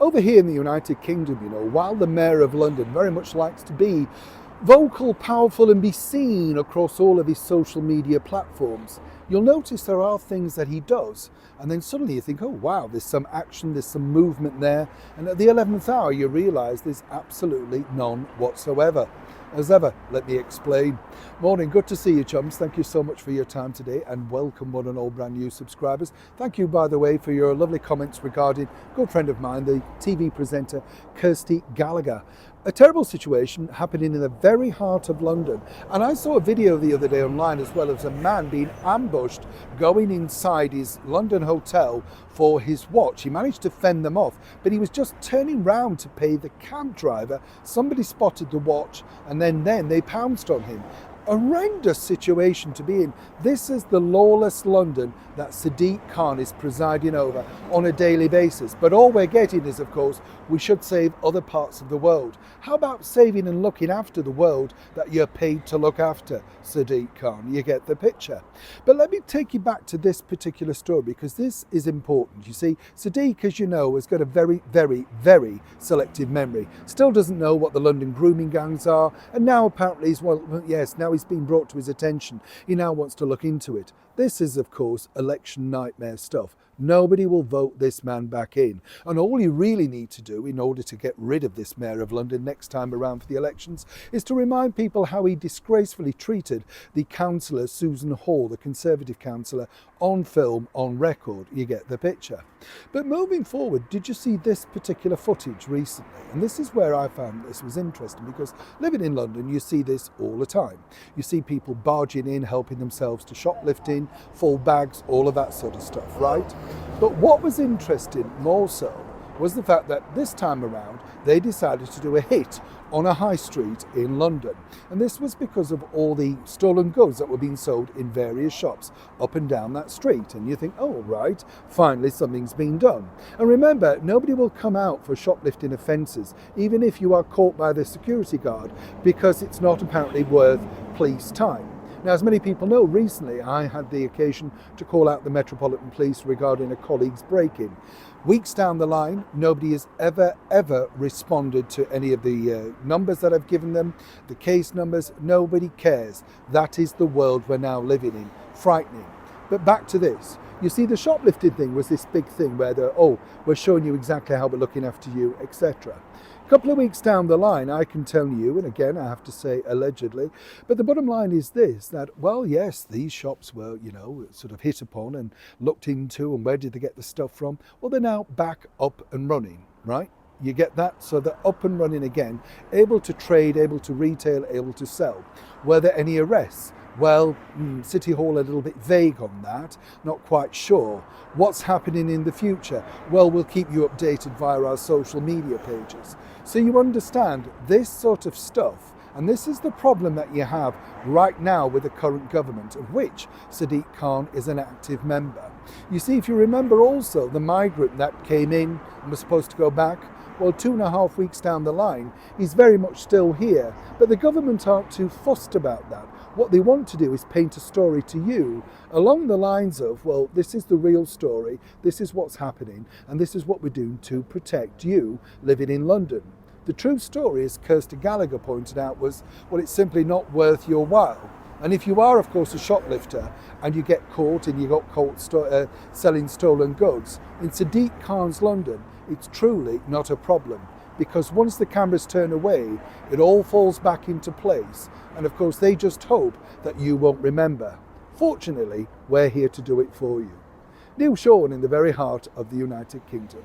Over here in the United Kingdom, while the Mayor of London very much likes to be vocal, powerful and be seen across all of his social media platforms, you'll notice there are things that he does, and then suddenly you think, oh wow, there's some action, there's some movement there, and at the 11th hour you realise there's absolutely none whatsoever. As ever, let me explain. Morning, good to see you, chums. Thank you so much for your time today, and welcome one and all brand new subscribers. Thank you, by the way, for your lovely comments regarding a good friend of mine, the TV presenter Kirsty Gallagher. A terrible situation happening in the very heart of London. And I saw a video the other day online as well of a man being ambushed going inside his London hotel for his watch. He managed to fend them off, but he was just turning round to pay the cab driver. Somebody spotted the watch and then they pounced on him. A horrendous situation to be in. This is the lawless London that Sadiq Khan is presiding over on a daily basis. But all we're getting is, of course, we should save other parts of the world. How about saving and looking after the world that you're paid to look after, Sadiq Khan? You get the picture. But let me take you back to this particular story, because this is important. You see, Sadiq, as you know, has got a very, very, very selective memory. Still doesn't know what the London grooming gangs are, and now apparently now he's been brought to his attention. He now wants to look into it. This is, of course, election nightmare stuff. Nobody will vote this man back in. And all you really need to do in order to get rid of this Mayor of London next time around for the elections is to remind people how he disgracefully treated the councillor, Susan Hall, the Conservative councillor, on film, on record. You get the picture. But moving forward, did you see this particular footage recently? And this is where I found this was interesting, because living in London, you see this all the time. You see people barging in, helping themselves to shoplifting, full bags, all of that sort of stuff, right? But what was interesting more so was the fact that this time around they decided to do a hit on a high street in London. And this was because of all the stolen goods that were being sold in various shops up and down that street. And you think, oh right, finally something's been done. And remember, nobody will come out for shoplifting offences, even if you are caught by the security guard, because it's not apparently worth police time. Now, as many people know, recently I had the occasion to call out the Metropolitan Police regarding a colleague's break-in. Weeks down the line, nobody has ever responded to any of the numbers that I've given them, the case numbers. Nobody cares. That is the world we're now living in. Frightening. But back to this. You see, the shoplifting thing was this big thing where we're showing you exactly how we're looking after you, etc. A couple of weeks down the line, I can tell you, and again, I have to say allegedly, but the bottom line is this, that, well, yes, these shops were, sort of hit upon and looked into, and where did they get the stuff from? Well, they're now back up and running, right? You get that? So they're up and running again, able to trade, able to retail, able to sell. Were there any arrests? Well, City Hall a little bit vague on that, not quite sure. What's happening in the future? Well, we'll keep you updated via our social media pages. So you understand this sort of stuff, and this is the problem that you have right now with the current government, of which Sadiq Khan is an active member. You see, if you remember also the migrant that came in and was supposed to go back, well, 2.5 weeks down the line, he's very much still here. But the government aren't too fussed about that. What they want to do is paint a story to you along the lines of, well, this is the real story, this is what's happening, and this is what we're doing to protect you living in London. The true story, as Kirsty Gallagher pointed out, was, well, it's simply not worth your while. And if you are, of course, a shoplifter and you get caught and you got caught selling stolen goods, in Sadiq Khan's London, it's truly not a problem. Because once the cameras turn away, it all falls back into place. And of course, they just hope that you won't remember. Fortunately, we're here to do it for you. Neil Sean in the very heart of the United Kingdom.